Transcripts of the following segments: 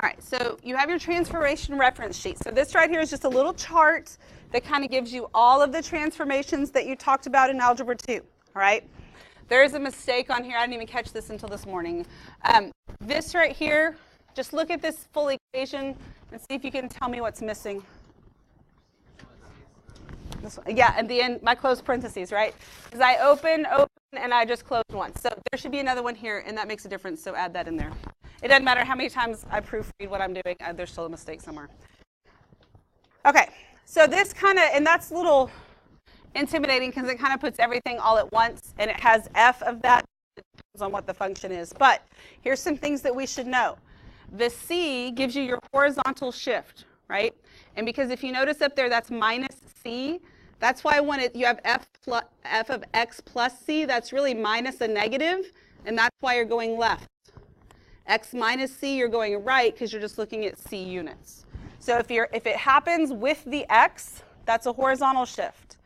All right, so you have your transformation reference sheet. So this right here is just a little chart that kind of gives you all of the transformations that you talked about in Algebra 2, all right? There is a mistake on here. I didn't even catch this until this morning. This right here, just look at this full equation and see if you can tell me what's missing. This one. Yeah, at the end, my closed parentheses, right? Because I open, and I just closed once. So there should be another one here, and that makes a difference, so add that in there. It doesn't matter how many times I proofread what I'm doing, there's still a mistake somewhere. Okay, so this kind of, and that's a little intimidating because it kind of puts everything all at once, and it has f of that. It depends on what the function is. But here's some things that we should know. The c gives you your horizontal shift, right? And because if you notice up there, that's minus c. That's why when you have f of x plus c, that's really minus a negative, and that's why you're going left. X minus c, you're going right because you're just looking at c units. So if it happens with the x, that's a horizontal shift.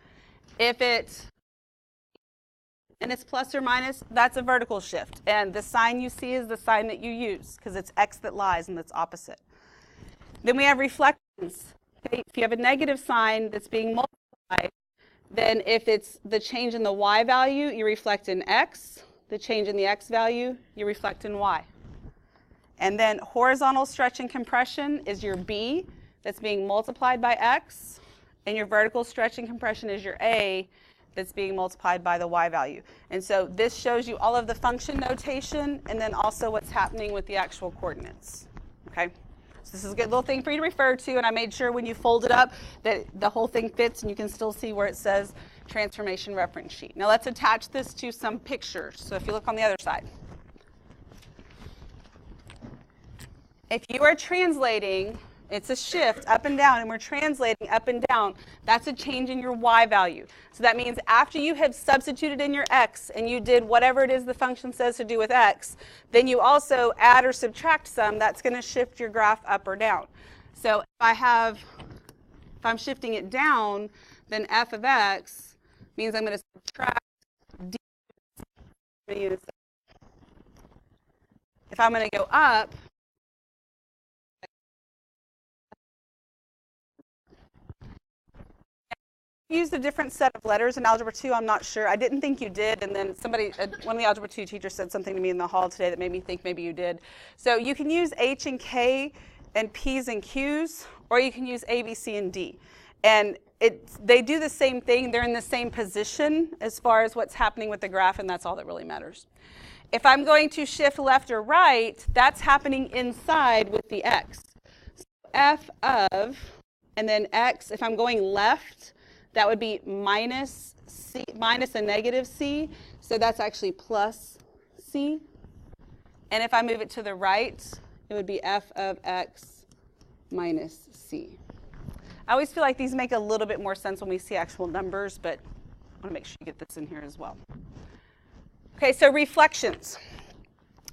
If it's plus or minus, that's a vertical shift. And the sign you see is the sign that you use because it's x that lies and that's opposite. Then we have reflections. Okay? If you have a negative sign that's being multiplied, then if it's the change in the y value, you reflect in x. The change in the x value, you reflect in y. And then horizontal stretch and compression is your b that's being multiplied by x. And your vertical stretch and compression is your a that's being multiplied by the y value. And so this shows you all of the function notation and then also what's happening with the actual coordinates. Okay? So this is a good little thing for you to refer to, and I made sure when you fold it up that the whole thing fits and you can still see where it says transformation reference sheet. Now let's attach this to some pictures. So if you look on the other side. If you are translating, it's a shift up and down, and we're translating up and down, that's a change in your y value. So that means after you have substituted in your x and you did whatever it is the function says to do with x, then you also add or subtract some, that's going to shift your graph up or down. So if I'm shifting it down, then f of x means I'm going to subtract d. If I'm going to go up, used a different set of letters in Algebra 2, I'm not sure. I didn't think you did, and then one of the Algebra 2 teachers said something to me in the hall today that made me think maybe you did. So you can use H and K and P's and Q's, or you can use A, B, C, and D. And they do the same thing. They're in the same position as far as what's happening with the graph, and that's all that really matters. If I'm going to shift left or right, that's happening inside with the x. So f of, and then x, if I'm going left, that would be minus c, minus a negative c, so that's actually plus c. And if I move it to the right, it would be f of x minus c. I always feel like these make a little bit more sense when we see actual numbers, but I want to make sure you get this in here as well. Okay, so reflections.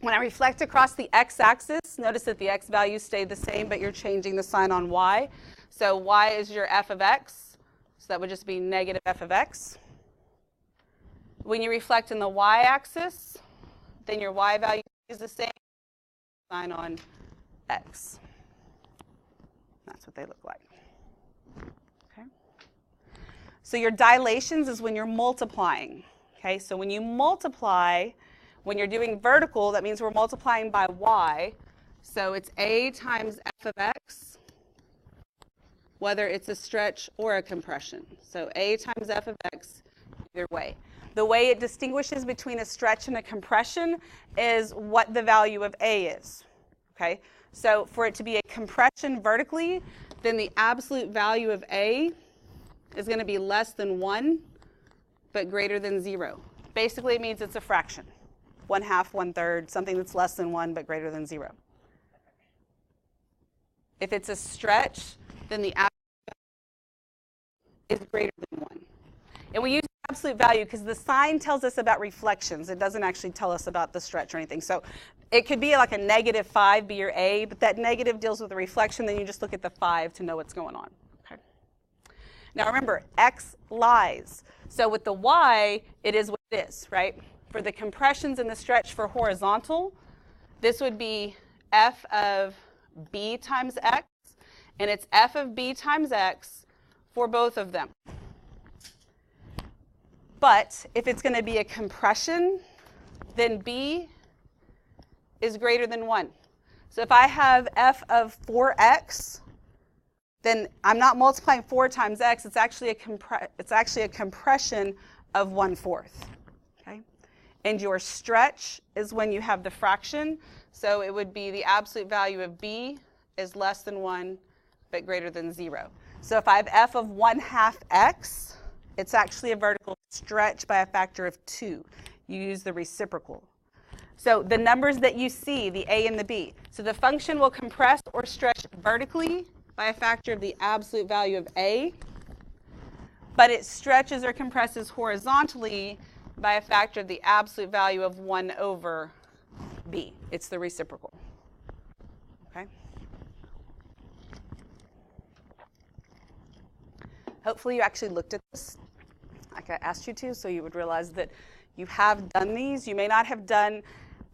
When I reflect across the x-axis, notice that the x values stayed the same, but you're changing the sign on y. So y is your f of x. So that would just be negative f of x. When you reflect in the y-axis, then your y value is the same sign on x. That's what they look like. Okay. So your dilations is when you're multiplying. Okay, so when you multiply, when you're doing vertical, that means we're multiplying by y. So it's a times f of x, whether it's a stretch or a compression. So a times f of x, either way. The way it distinguishes between a stretch and a compression is what the value of a is. Okay? So for it to be a compression vertically, then the absolute value of a is going to be less than 1, but greater than 0. Basically, it means it's a fraction. 1/2, 1/3, something that's less than 1, but greater than 0. If it's a stretch, then the absolute value is greater than 1. And we use absolute value because the sign tells us about reflections. It doesn't actually tell us about the stretch or anything. So it could be like a -5 be your A, but that negative deals with the reflection. Then you just look at the 5 to know what's going on. Okay. Now remember, x lies. So with the y, it is what it is, right? For the compressions and the stretch for horizontal, this would be f of b times x, and it's f of b times x for both of them. But if it's going to be a compression, then b is greater than 1. So if I have f of 4x, then I'm not multiplying 4 times x. It's actually a compression of 1/4. Okay? And your stretch is when you have the fraction. So it would be the absolute value of b is less than 1 but greater than 0. So if I have f of 1/2 x, it's actually a vertical stretch by a factor of 2. You use the reciprocal. So the numbers that you see, the a and the b. So the function will compress or stretch vertically by a factor of the absolute value of a, but it stretches or compresses horizontally by a factor of the absolute value of 1/b. It's the reciprocal. Okay? Hopefully you actually looked at this like I asked you to, so you would realize that you have done these. You may not have done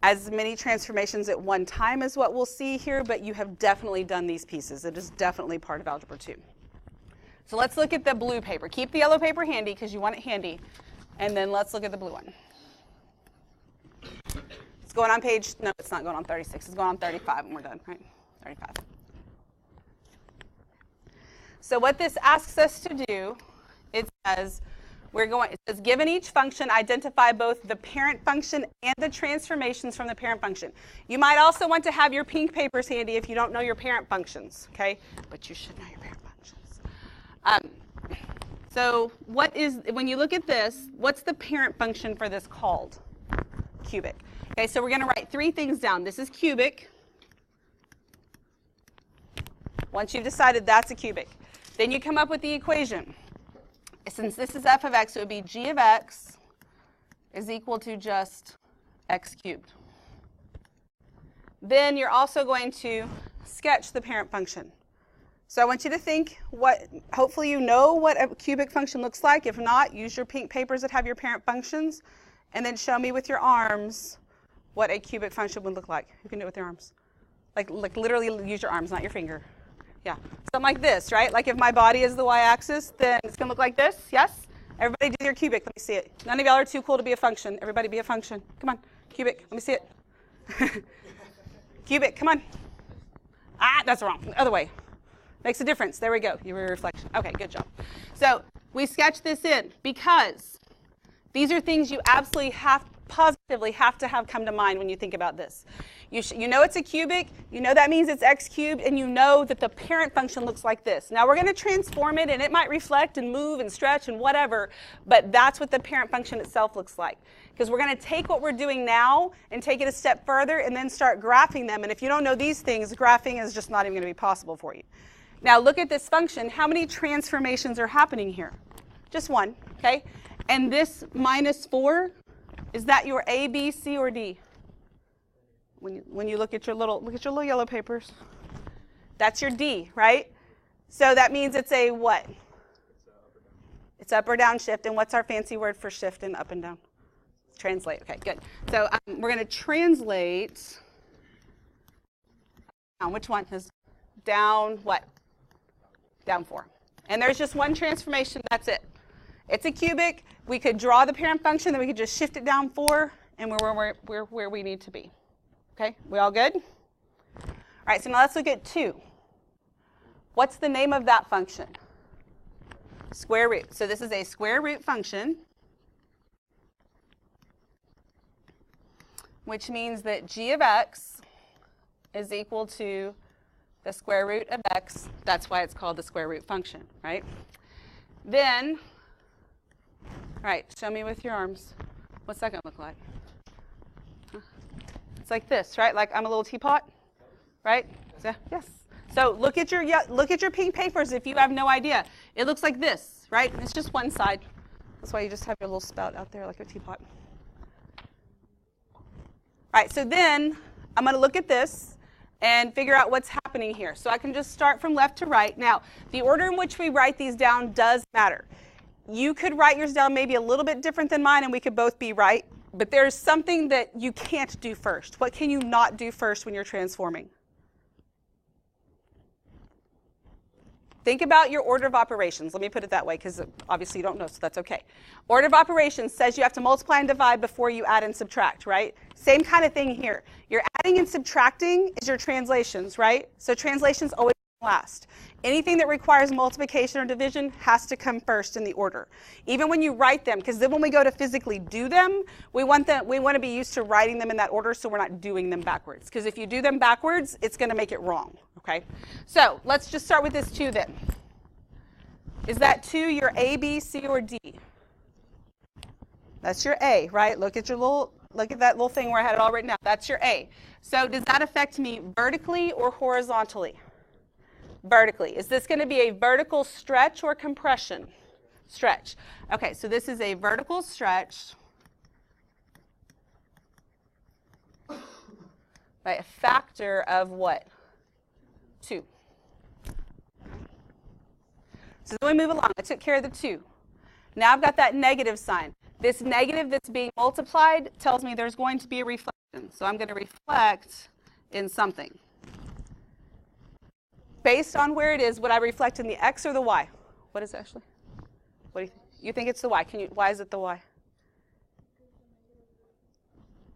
as many transformations at one time as what we'll see here, but you have definitely done these pieces. It is definitely part of Algebra 2. So let's look at the blue paper. Keep the yellow paper handy because you want it handy. And then let's look at the blue one. It's going on page, no, it's not going on 36. It's going on 35 when we're done, right? 35. So what this asks us to do, it says, it says, given each function, identify both the parent function and the transformations from the parent function. You might also want to have your pink papers handy if you don't know your parent functions, okay? But you should know your parent functions. So when you look at this, what's the parent function for this called? Cubic. Okay, so we're going to write 3 things down. This is cubic. Once you've decided that's a cubic, then you come up with the equation. Since this is f of x, it would be g of x is equal to just x cubed. Then you're also going to sketch the parent function. So I want you to think hopefully you know what a cubic function looks like. If not, use your pink papers that have your parent functions, and then show me with your arms what a cubic function would look like. You can do it with your arms. Like literally use your arms, not your finger. Yeah, something like this, right? Like if my body is the y-axis, then it's going to look like this, yes? Everybody do your cubic. Let me see it. None of y'all are too cool to be a function. Everybody be a function. Come on, cubic. Let me see it. Cubic, come on. Ah, that's wrong. The other way. Makes a difference. There we go. You were a reflection. Okay, good job. So we sketch this in because these are things you absolutely positively have to have come to mind when you think about this. You know it's a cubic, you know that means it's x cubed, and you know that the parent function looks like this. Now we're going to transform it, and it might reflect and move and stretch and whatever, but that's what the parent function itself looks like. Because we're going to take what we're doing now and take it a step further and then start graphing them. And if you don't know these things, graphing is just not even going to be possible for you. Now look at this function. How many transformations are happening here? Just one, okay? And this minus 4, is that your A, B, C, or D? When you look at your little yellow papers, that's your D, right? So that means it's a what? It's up or down shift. And what's our fancy word for shift and up and down? Translate. Okay, good. So we're going to translate. Which one is down? What? Down 4. And there's just one transformation. That's it. It's a cubic. We could draw the parent function, then we could just shift it down 4, and we're where we need to be. Okay, we all good? All right, so now let's look at 2. What's the name of that function? Square root. So this is a square root function, which means that g of x is equal to the square root of x. That's why it's called the square root function, right? Then, all right, show me with your arms. What's that going to look like? It's like this, right? Like I'm a little teapot, right? So, yes. So look at your pink papers if you have no idea. It looks like this, right? It's just one side. That's why you just have your little spout out there like a teapot. All right, so then I'm going to look at this and figure out what's happening here. So I can just start from left to right. Now, the order in which we write these down does matter. You could write yours down maybe a little bit different than mine, and we could both be right. But there's something that you can't do first. What can you not do first when you're transforming? Think about your order of operations. Let me put it that way because obviously you don't know, so that's okay. Order of operations says you have to multiply and divide before you add and subtract, right? Same kind of thing here. Your adding and subtracting is your translations, right? So translations always come last. Anything that requires multiplication or division has to come first in the order. Even when you write them, because then when we go to physically do them, we want to be used to writing them in that order so we're not doing them backwards. Because if you do them backwards, it's going to make it wrong. Okay, so let's just start with this 2 then. Is that 2 your A, B, C, or D? That's your A, right? Look at that little thing where I had it all written out. That's your A. So does that affect me vertically or horizontally? Vertically. Is this going to be a vertical stretch or compression? Stretch. Okay, so this is a vertical stretch by a factor of what? 2. So then we move along. I took care of the 2. Now I've got that negative sign. This negative that's being multiplied tells me there's going to be a reflection. So I'm going to reflect in something. Based on where it is, would I reflect in the X or the Y? What is it, Ashley? What do you think? You think it's the Y. Why is it the Y?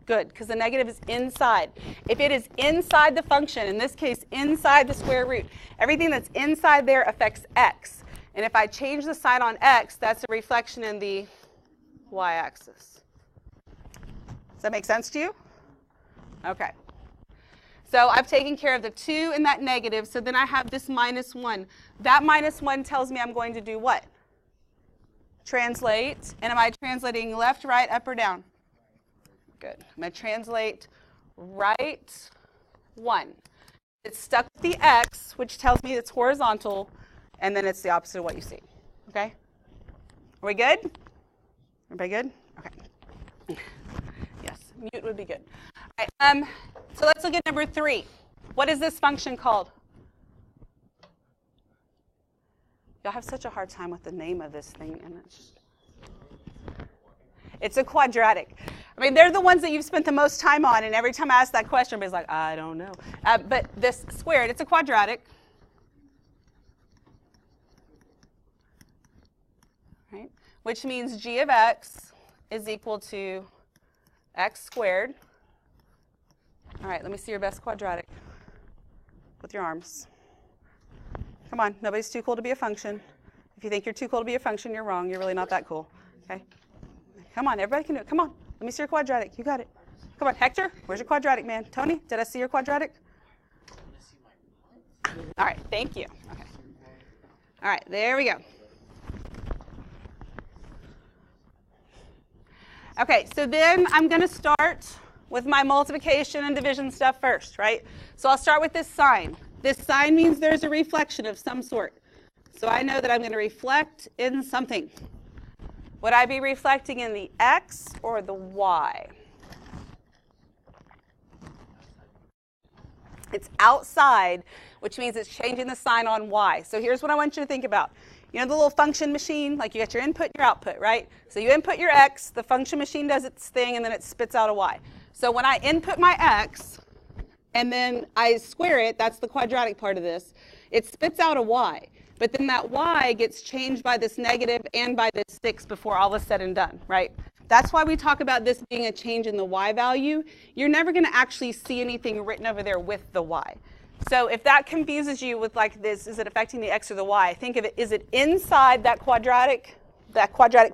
Good, because the negative is inside. If it is inside the function, in this case, inside the square root, everything that's inside there affects X. And if I change the sign on X, that's a reflection in the Y-axis. Does that make sense to you? Okay. So I've taken care of the 2 and that negative, so then I have this -1. That -1 tells me I'm going to do what? Translate. And am I translating left, right, up, or down? Good. I'm going to translate right 1. It's stuck with the X, which tells me it's horizontal, and then it's the opposite of what you see. Okay? Are we good? Everybody good? Okay. Yes, mute would be good. All right, so let's look at number 3. What is this function called? Y'all have such a hard time with the name of this thing, and it's a quadratic. I mean, they're the ones that you've spent the most time on, and every time I ask that question, everybody's like, I don't know. But this squared, it's a quadratic. Right? Which means g of x is equal to x squared. All right, let me see your best quadratic with your arms. Come on, nobody's too cool to be a function. If you think you're too cool to be a function, you're wrong. You're really not that cool. Okay? Come on, everybody can do it. Come on, let me see your quadratic. You got it. Come on, Hector, where's your quadratic, man? Tony, did I see your quadratic? All right, thank you. Okay. All right, there we go. Okay, so then I'm going to start with my multiplication and division stuff first, right? So I'll start with this sign. This sign means there's a reflection of some sort. So I know that I'm going to reflect in something. Would I be reflecting in the X or the Y? It's outside, which means it's changing the sign on Y. So here's what I want you to think about. You know the little function machine? Like you got your input and your output, right? So you input your X, the function machine does its thing, and then it spits out a Y. So when I input my X, and then I square it, that's the quadratic part of this, it spits out a Y. But then that Y gets changed by this negative and by this 6 before all is said and done, right? That's why we talk about this being a change in the Y value. You're never going to actually see anything written over there with the Y. So if that confuses you with like this, is it affecting the X or the Y? Think of it, is it inside that quadratic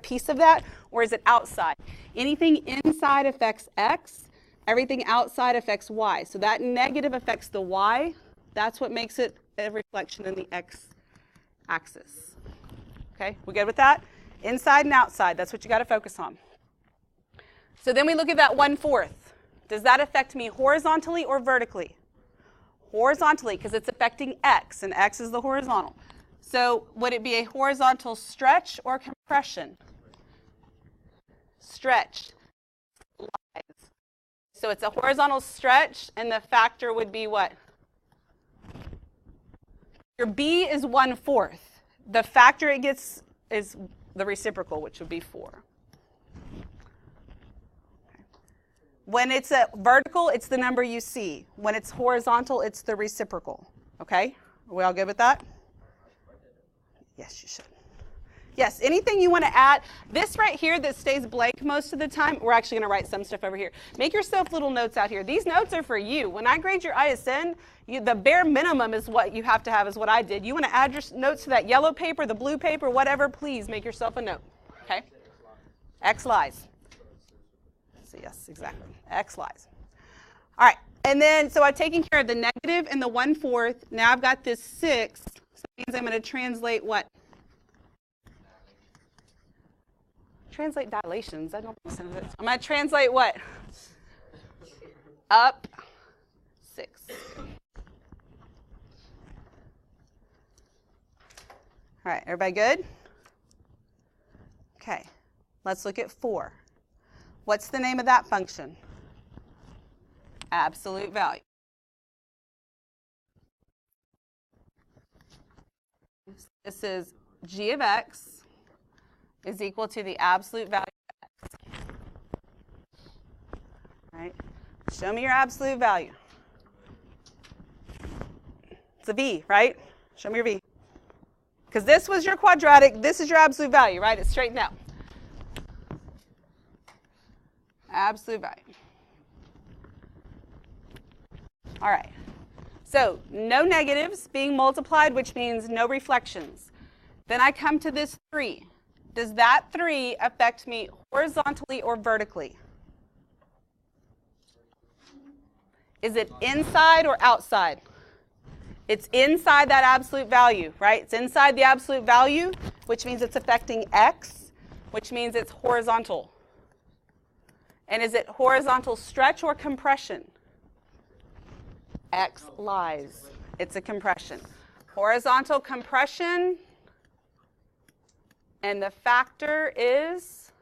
piece of that, or is it outside? Anything inside affects X, everything outside affects Y. So that negative affects the Y. That's what makes it a reflection in the X axis. Okay, we good with that? Inside and outside, that's what you got to focus on. So then we look at that 1/4. Does that affect me horizontally or vertically? Horizontally, because it's affecting X, and X is the horizontal. So would it be a horizontal stretch or compression? Stretch. So it's a horizontal stretch, and the factor would be what? Your B is 1/4. The factor it gets is the reciprocal, which would be 4. When it's a vertical, it's the number you see. When it's horizontal, it's the reciprocal. Okay? Are we all good with that? Yes, you should. Yes, anything you want to add. This right here that stays blank most of the time, we're actually going to write some stuff over here. Make yourself little notes out here. These notes are for you. When I grade your ISN, the bare minimum is what you have to have is what I did. You want to add your notes to that yellow paper, the blue paper, whatever, please make yourself a note. Okay? X lies. So yes, exactly. X lies. All right. And then, so I've taken care of the negative and the 1/4. Now I've got this 6. So that means I'm going to translate what? Translate dilations. I don't make sense. I'm going to translate what? Up 6. All right, everybody good? Okay, let's look at 4. What's the name of that function? Absolute value. This is g of x is equal to the absolute value of x. All right, show me your absolute value. It's a v, right? Show me your v. Because this was your quadratic, this is your absolute value, right? It's straightened out. Absolute value. All right. So no negatives being multiplied, which means no reflections. Then I come to this 3. Does that 3 affect me horizontally or vertically? Is it inside or outside? It's inside that absolute value, right? It's inside the absolute value, which means it's affecting x, which means it's horizontal. And is it horizontal stretch or compression? X lies. It's a compression. Horizontal compression, and the factor is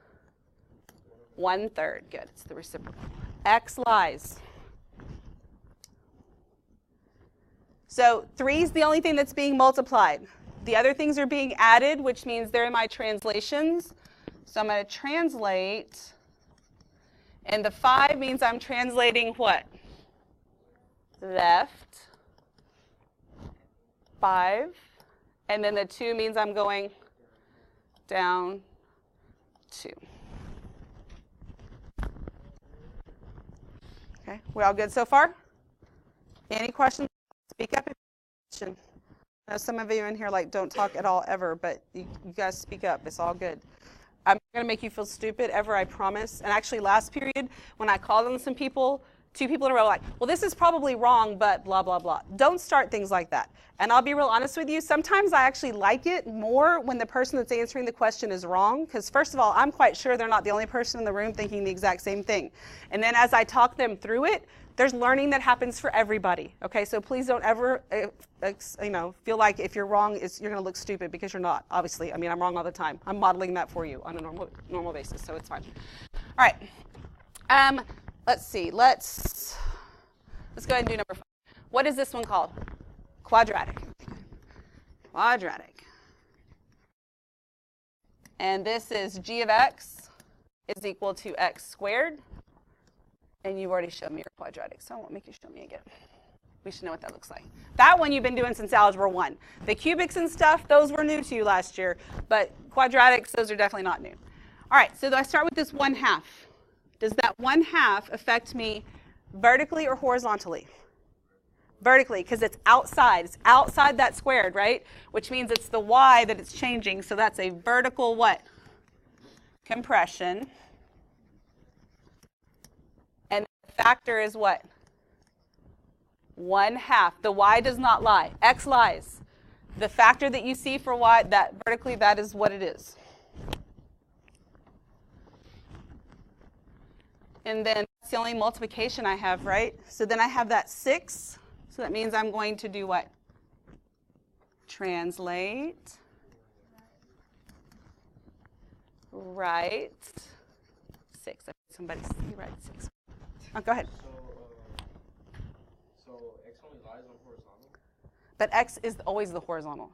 1/3. Good, it's the reciprocal. X lies. So 3 is the only thing that's being multiplied. The other things are being added, which means they're in my translations. So I'm going to translate, and the 5 means I'm translating what? Left 5, and then the 2 means I'm going down 2. Okay, we all good so far? Any questions? Speak up if you have a question. I know some of you in here like don't talk at all ever, but you guys speak up. It's all good. I'm not going to make you feel stupid ever, I promise. And actually last period, when I called on some people, 2 people in a row like, well, this is probably wrong, but blah, blah, blah. Don't start things like that. And I'll be real honest with you, sometimes I actually like it more when the person that's answering the question is wrong, because first of all, I'm quite sure they're not the only person in the room thinking the exact same thing. And then as I talk them through it, there's learning that happens for everybody, okay? So please don't ever, feel like if you're wrong, you're going to look stupid, because you're not, obviously. I mean, I'm wrong all the time. I'm modeling that for you on a normal basis, so it's fine. All right. Let's see. Let's go ahead and do number 5. What is this one called? Quadratic. Quadratic. And this is g of x is equal to x squared. And you've already showed me your quadratic, so I won't make you show me again. We should know what that looks like. That one you've been doing since Algebra 1. The cubics and stuff, those were new to you last year, but quadratics, those are definitely not new. All right, so I start with this 1/2. Does that 1/2 affect me vertically or horizontally? Vertically, because it's outside. It's outside that squared, right? Which means it's the y that it's changing, so that's a vertical what? Compression. And the factor is what? 1/2. The y does not lie. X lies. The factor that you see for y, that vertically, that is what it is. And then that's the only multiplication I have, right? So then I have that 6. So that means I'm going to do what? Translate. Right. 6. Somebody write 6. Oh, go ahead. So x only lies on horizontal? But x is always the horizontal.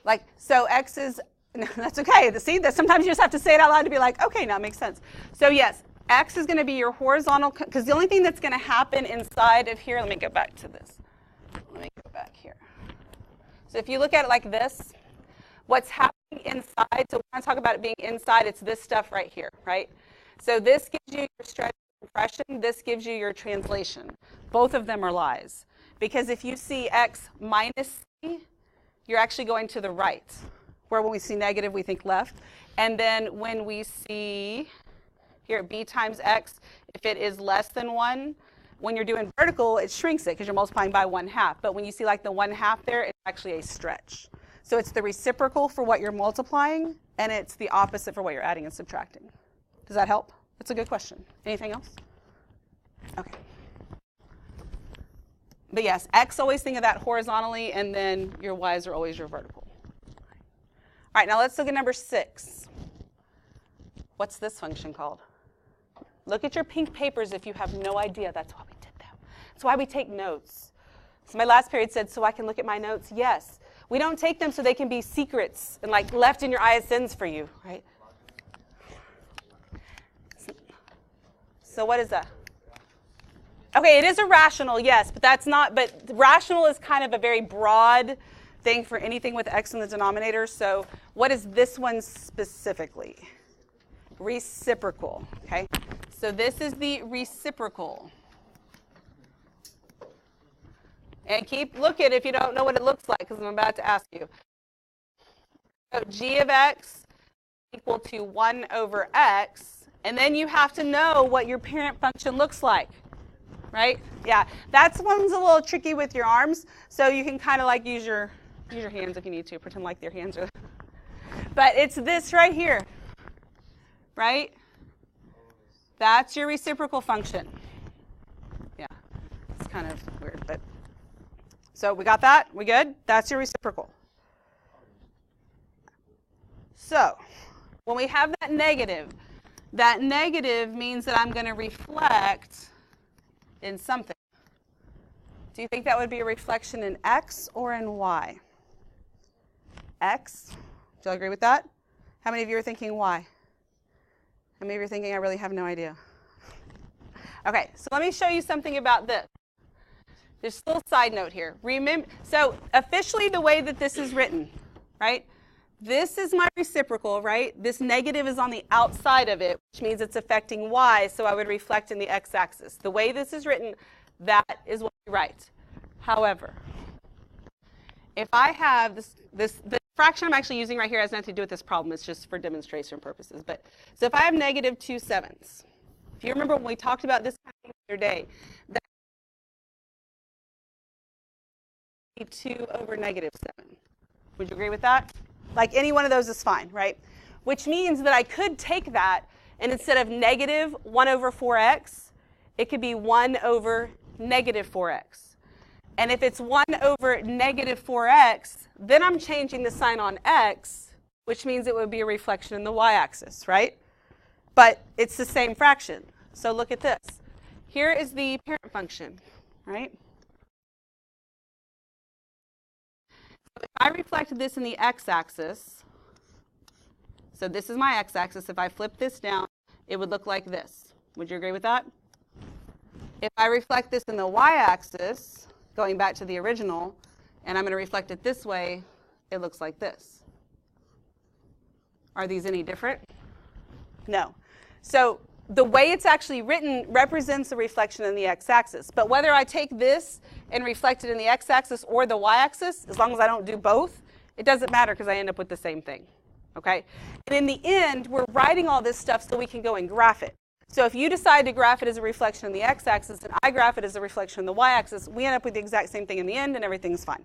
Like, so x is, no, that's okay. See, that sometimes you just have to say it out loud to be like, okay, now it makes sense. So yes, x is going to be your horizontal, because the only thing that's going to happen inside of here, let me go back to this. Let me go back here. So if you look at it like this, What's happening inside, so when I talk about it being inside, it's this stuff right here, right? So this gives you your stretch and compression, this gives you your translation. Both of them are lies. Because if you see x minus c, you're actually going to the right. Where when we see negative, we think left. And then when we see here b times x, if it is less than 1, when you're doing vertical, it shrinks it because you're multiplying by 1/2. But when you see like the 1/2 there, it's actually a stretch. So it's the reciprocal for what you're multiplying, and it's the opposite for what you're adding and subtracting. Does that help? That's a good question. Anything else? Okay. But yes, x, always think of that horizontally, and then your y's are always your vertical. All right, now let's look at number 6. What's this function called? Look at your pink papers if you have no idea. That's why we did that. That's why we take notes. So my last period said, so I can look at my notes? Yes. We don't take them so they can be secrets and like left in your ISNs for you, right? So what is that? Okay, it is a rational, yes, but that's not, but rational is kind of a very broad thing for anything with x in the denominator. So what is this one specifically? Reciprocal, okay? So this is the reciprocal. And keep looking if you don't know what it looks like, because I'm about to ask you. So g of x equal to 1 over x, and then you have to know what your parent function looks like, right? Yeah, that's one's a little tricky with your arms, so you can kind of like use your hands if you need to, pretend like your hands are. But it's this right here, right? That's your reciprocal function. Yeah, it's kind of weird, but. So we got that? We good? That's your reciprocal. So when we have that negative means that I'm going to reflect in something. Do you think that would be a reflection in x or in y? X? Do you agree with that? How many of you are thinking y? How many of you are thinking I really have no idea? Okay, so let me show you something about this. There's a little side note here. Remember, so officially the way that this is written, right? This is my reciprocal, right? This negative is on the outside of it, which means it's affecting y, so I would reflect in the x-axis. The way this is written, that is what we write. However, if I have the fraction I'm actually using right here has nothing to do with this problem. It's just for demonstration purposes. But so if I have negative 2/7, if you remember when we talked about this the other day, that 2 over negative 7. Would you agree with that? Like any one of those is fine, right? Which means that I could take that, and instead of negative 1 over 4x, it could be 1 over negative 4x. And if it's 1 over negative 4x, then I'm changing the sign on x, which means it would be a reflection in the y-axis, right? But it's the same fraction. So look at this. Here is the parent function, right? If I reflect this in the x-axis, so this is my x-axis. If I flip this down, it would look like this. Would you agree with that? If I reflect this in the y-axis, going back to the original, and I'm going to reflect it this way, it looks like this. Are these any different? No. So the way it's actually written represents the reflection in the x-axis. But whether I take this and reflect it in the x-axis or the y-axis, as long as I don't do both, it doesn't matter because I end up with the same thing. Okay? And in the end, we're writing all this stuff so we can go and graph it. So if you decide to graph it as a reflection in the x-axis and I graph it as a reflection in the y-axis, we end up with the exact same thing in the end and everything's fine.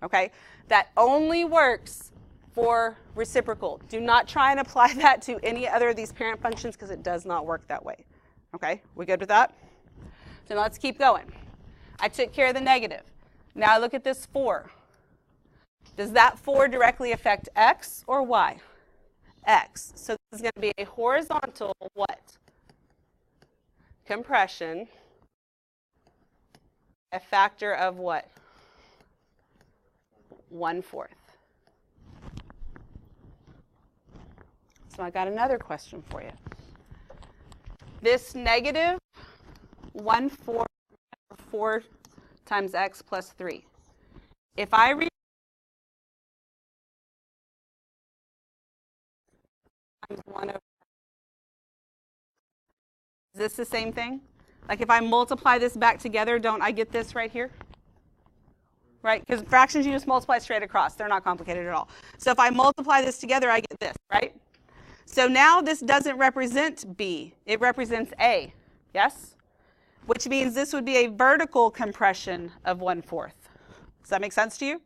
Okay? That only works for reciprocal. Do not try and apply that to any other of these parent functions because it does not work that way. Okay, we good with that? So now let's keep going. I took care of the negative. Now look at this 4. Does that 4 directly affect x or y? X. So this is going to be a horizontal what? Compression. A factor of what? 1/4. So I got another question for you. This negative 1/4 4 times x plus 3. If I read times 1 over. Is this the same thing? Like if I multiply this back together, don't I get this right here? Right? Because fractions you just multiply straight across. They're not complicated at all. So if I multiply this together, I get this, right? So now this doesn't represent B. It represents A. Yes? Which means this would be a vertical compression of 1/4. Does that make sense to you?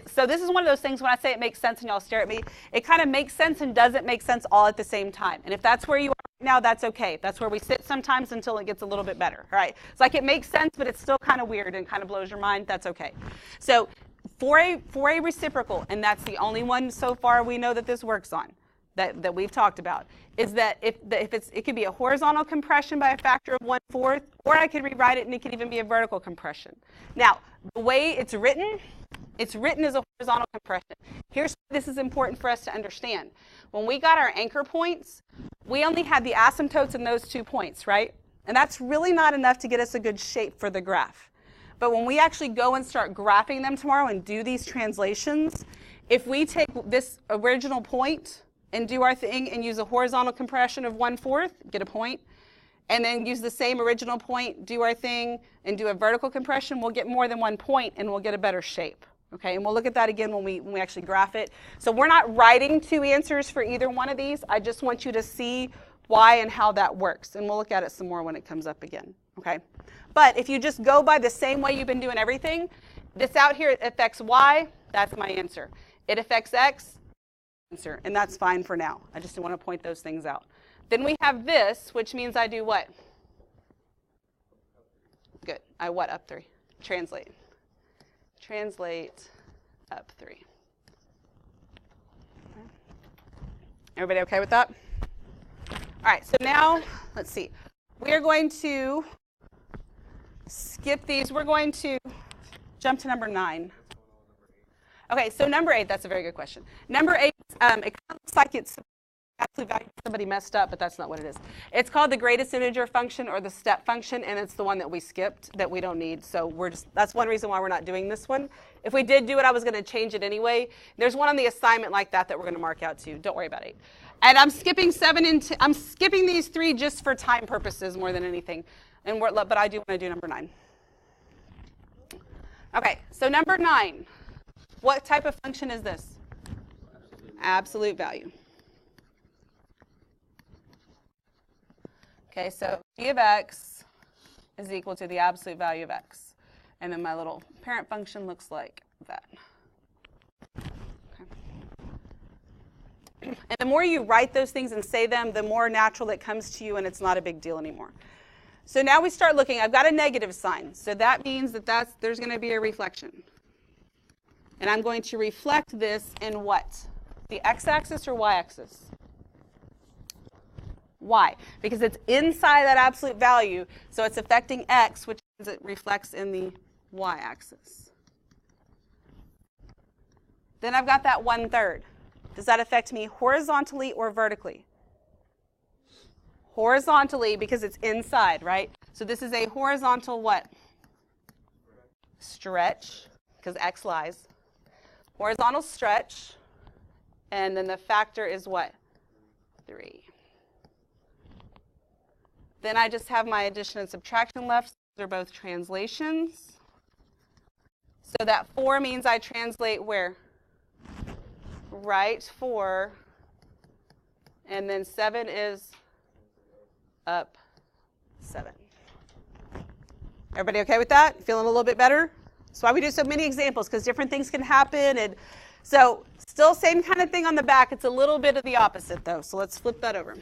So this is one of those things when I say it makes sense and y'all stare at me, it kind of makes sense and doesn't make sense all at the same time. And if that's where you are right now, that's okay. That's where we sit sometimes until it gets a little bit better. All right? It's like it makes sense, but it's still kind of weird and kind of blows your mind. That's okay. So for a reciprocal, and that's the only one so far we know that this works on, that we've talked about, is that it could be a horizontal compression by a factor of 1/4, or I could rewrite it and it could even be a vertical compression. Now, the way it's written as a horizontal compression. Here's why this is important for us to understand. When we got our anchor points, we only had the asymptotes in those 2 points, right? And that's really not enough to get us a good shape for the graph. But when we actually go and start graphing them tomorrow and do these translations, if we take this original point and do our thing and use a horizontal compression of 1/4, get a point, and then use the same original point, do our thing, and do a vertical compression, we'll get more than 1 point and we'll get a better shape. Okay, and we'll look at that again when we actually graph it. So we're not writing 2 answers for either one of these. I just want you to see why and how that works. And we'll look at it some more when it comes up again. Okay, but if you just go by the same way you've been doing everything, this out here affects Y, that's my answer. It affects X, answer, and that's fine for now. I just want to point those things out. Then we have this, which means I do what? Good. I what up 3? Translate. Translate up 3. Everybody okay with that? All right, so now, let's see. We're going to skip these. We're going to jump to number 9. Okay, so number 8, that's a very good question. Number 8, it kind of looks like it's absolute value. Somebody messed up, but that's not what it is. It's called the greatest integer function or the step function, and it's the one that we skipped that we don't need. So that's one reason why we're not doing this one. If we did do it, I was going to change it anyway. There's one on the assignment like that we're going to mark out too. Don't worry about 8. And I'm skipping 7 and I'm skipping these 3 just for time purposes more than anything. But I do want to do number 9. Okay, so number 9. What type of function is this? Absolute value. Okay, so g of x is equal to the absolute value of x. And then my little parent function looks like that. Okay. And the more you write those things and say them, the more natural it comes to you and it's not a big deal anymore. So now we start looking. I've got a negative sign. So that means that there's going to be a reflection. And I'm going to reflect this in what? The x-axis or y-axis? Y, because it's inside that absolute value, so it's affecting x, which means it reflects in the y-axis. Then I've got that 1/3. Does that affect me horizontally or vertically? Horizontally, because it's inside, right? So this is a horizontal what? Stretch, because x lies. Horizontal stretch, and then the factor is what? 3. Then I just have my addition and subtraction left. They're both translations. So that 4 means I translate where? Right 4. And then 7 is up 7. Everybody okay with that? Feeling a little bit better? That's why we do so many examples, because different things can happen. And so still same kind of thing on the back. It's a little bit of the opposite, though. So let's flip that over.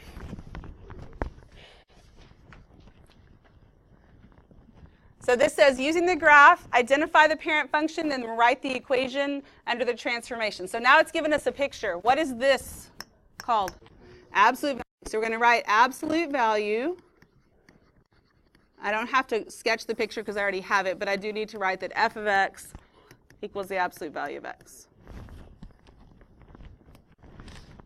So this says, using the graph, identify the parent function, then write the equation under the transformation. So now it's given us a picture. What is this called? Absolute value. So we're going to write absolute value. I don't have to sketch the picture because I already have it, but I do need to write that f of x equals the absolute value of x.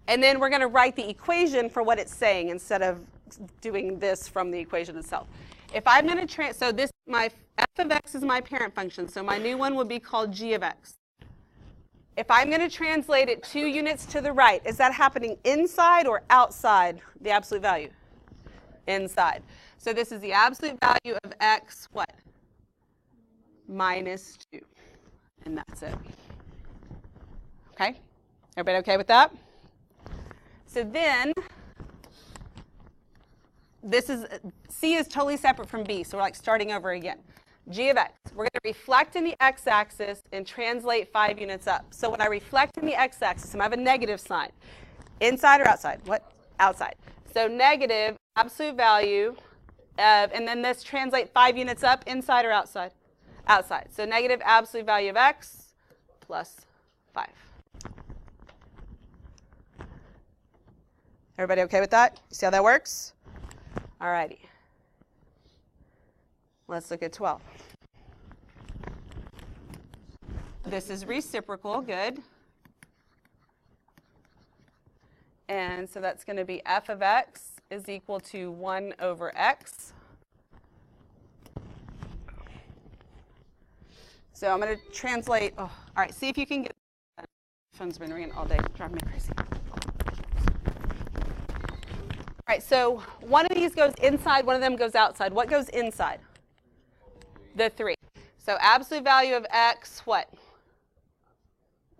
And then we're going to write the equation for what it's saying instead of doing this from the equation itself. If I'm going to so this, my f of x is my parent function, so my new one would be called g of x. If I'm going to translate it 2 units to the right, is that happening inside or outside the absolute value? Inside. So this is the absolute value of x, what? Minus 2. And that's it. Okay? Everybody okay with that? So then, this is, C is totally separate from B, so we're like starting over again. G of x, we're going to reflect in the x-axis and translate 5 units up. So when I reflect in the x-axis, I have a negative sign. Inside or outside? What? Outside. So negative absolute value of, and then this translate 5 units up, inside or outside? Outside. So negative absolute value of x plus 5. Everybody okay with that? See how that works? All righty. Let's look at 12. This is reciprocal, good. And so that's going to be f of x is equal to 1 over x. So I'm going to translate. Oh, all right, see if you can get. The phone's been ringing all day, driving me crazy. All right, so one of these goes inside, one of them goes outside. What goes inside? The 3. So absolute value of x, what?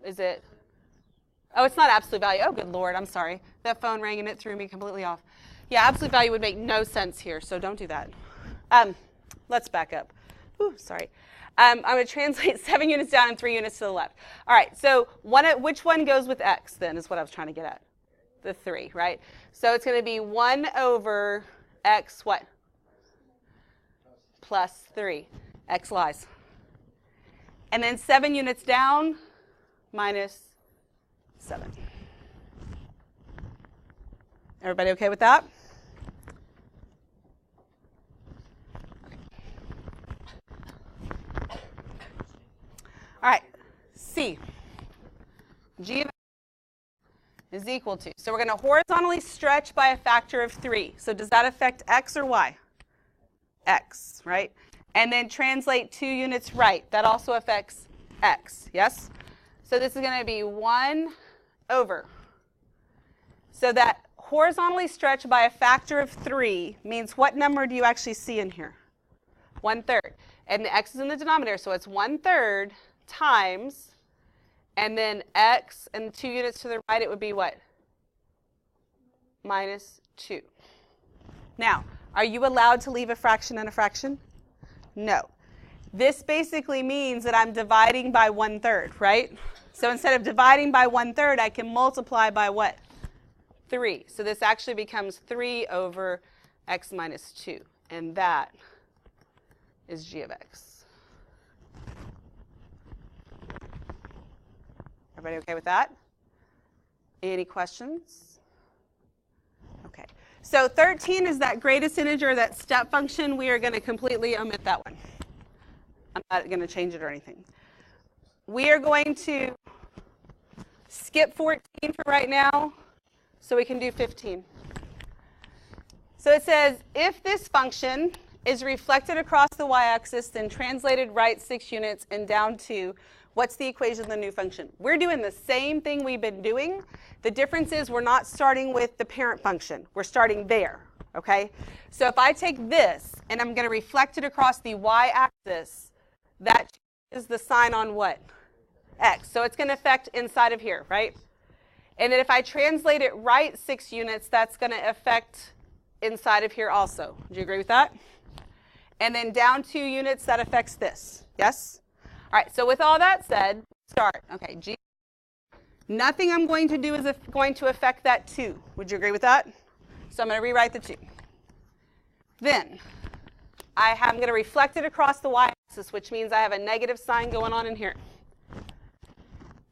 Is it? Oh, it's not absolute value. Oh, good Lord, I'm sorry. That phone rang and it threw me completely off. Yeah, absolute value would make no sense here, so don't do that. Let's back up. Ooh, sorry. I'm going to translate 7 units down and 3 units to the left. All right, so which one goes with x then is what I was trying to get at. The 3, right? So it's going to be 1 over x, what? Plus 3. X lies. And then 7 units down, minus 7. Everybody okay with that? All right, C. G of x is equal to. So we're going to horizontally stretch by a factor of 3. So does that affect x or y? X, right? And then translate 2 units right. That also affects x, yes? So this is going to be 1 over. So that horizontally stretch by a factor of 3 means what number do you actually see in here? 1/3. And the x is in the denominator, so it's 1/3 times, and then x and 2 units to the right, it would be what? Minus 2. Now, are you allowed to leave a fraction in a fraction? No. This basically means that I'm dividing by 1/3, right? So instead of dividing by 1/3, I can multiply by what? 3. So this actually becomes 3 over x minus 2. And that is g of x. Everybody okay with that? Any questions? Okay. So 13 is that greatest integer, that step function. We are going to completely omit that one. I'm not going to change it or anything. We are going to skip 14 for right now, so we can do 15. So it says, if this function is reflected across the y-axis, then translated right 6 units and down 2, what's the equation of the new function? We're doing the same thing we've been doing. The difference is we're not starting with the parent function. We're starting there, okay? So if I take this and I'm going to reflect it across the y-axis, that is the sign on what? X. So it's going to affect inside of here, right? And then if I translate it right 6 units, that's going to affect inside of here also. Do you agree with that? And then down 2 units, that affects this. Yes? All right, so with all that said, start. Okay, G. Nothing I'm going to do is going to affect that 2. Would you agree with that? So I'm going to rewrite the 2. Then I'm going to reflect it across the y-axis, which means I have a negative sign going on in here.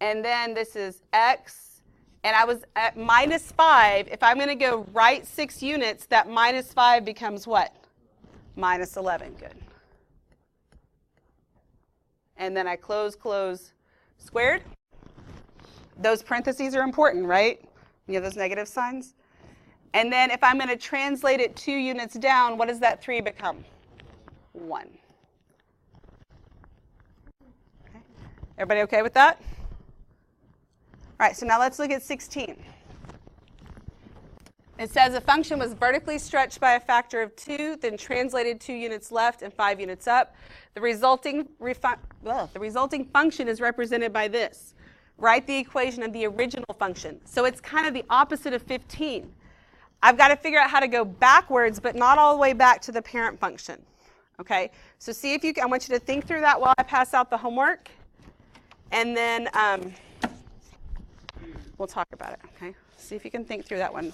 And then this is x, and I was at minus 5. If I'm going to go right 6 units, that minus 5 becomes what? Minus 11. Good. And then I close, squared. Those parentheses are important, right? You have those negative signs. And then if I'm going to translate it 2 units down, what does that 3 become? 1. Okay. Everybody okay with that? All right, so now let's look at 16. It says a function was vertically stretched by a factor of 2, then translated 2 units left and 5 units up. The resulting function is represented by this. Write the equation of the original function. So it's kind of the opposite of 15. I've got to figure out how to go backwards, but not all the way back to the parent function. Okay, so see if you can, I want you to think through that while I pass out the homework, and then we'll talk about it. Okay, see if you can think through that one.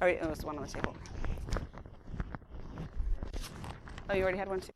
Oh, it was one on the table. Oh, you already had one too.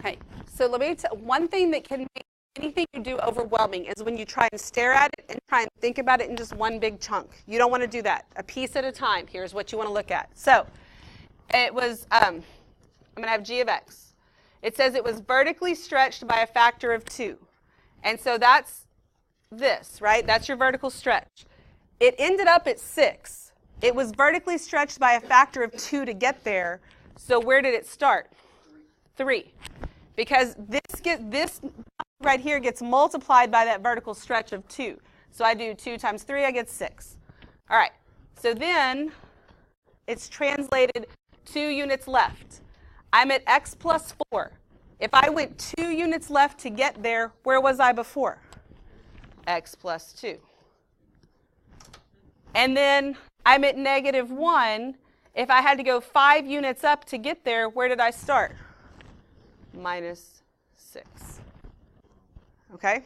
Okay, so let me tell one thing that can make anything you do overwhelming is when you try and stare at it and try and think about it in just one big chunk. You don't want to do that. A piece at a time. Here's what you want to look at. So it was, I'm going to have g of x. It says it was vertically stretched by a factor of 2. And so that's this, right? That's your vertical stretch. It ended up at 6. It was vertically stretched by a factor of 2 to get there. So where did it start? 3. Because this right here gets multiplied by that vertical stretch of 2. So I do 2 times 3, I get 6. All right, so then it's translated 2 units left. I'm at x plus 4. If I went 2 units left to get there, where was I before? X plus 2. And then I'm at negative 1. If I had to go 5 units up to get there, where did I start? Minus 6. Okay?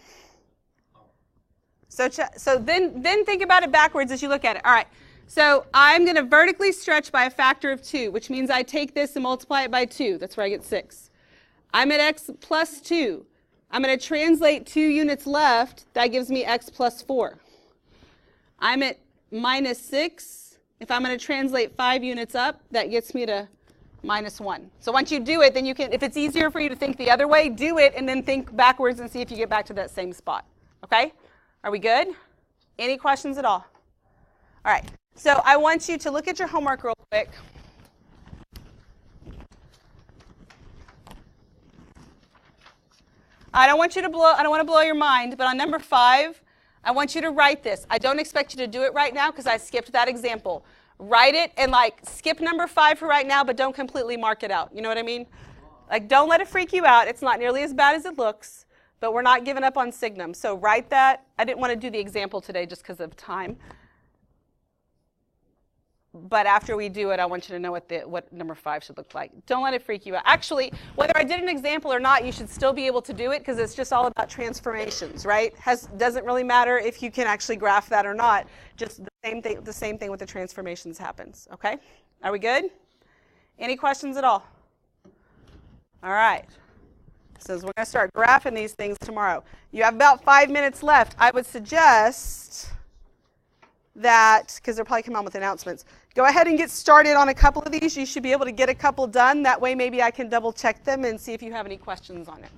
So then think about it backwards as you look at it. All right. So I'm going to vertically stretch by a factor of 2, which means I take this and multiply it by 2. That's where I get 6. I'm at x plus 2. I'm going to translate 2 units left. That gives me x plus 4. I'm at minus 6. If I'm going to translate 5 units up, that gets me to minus 1. So once you do it, then you can, if it's easier for you to think the other way, do it and then think backwards and see if you get back to that same spot. Okay? Are we good? Any questions at all? All right. So I want you to look at your homework real quick. I don't want to blow your mind, but on number 5, I want you to write this. I don't expect you to do it right now because I skipped that example. Write it and skip number 5 for right now, but don't completely mark it out. You know what I mean? Don't let it freak you out. It's not nearly as bad as it looks, but we're not giving up on Signum. So write that. I didn't want to do the example today just because of time. But after we do it, I want you to know what number 5 should look like. Don't let it freak you out. Actually, whether I did an example or not, you should still be able to do it because it's just all about transformations, right? Doesn't really matter if you can actually graph that or not. Just the same thing with the transformations happens, okay? Are we good? Any questions at all? All right. So we're going to start graphing these things tomorrow. You have about 5 minutes left. I would suggest that, because they'll probably come on with announcements, go ahead and get started on a couple of these. You should be able to get a couple done. That way maybe I can double check them and see if you have any questions on it.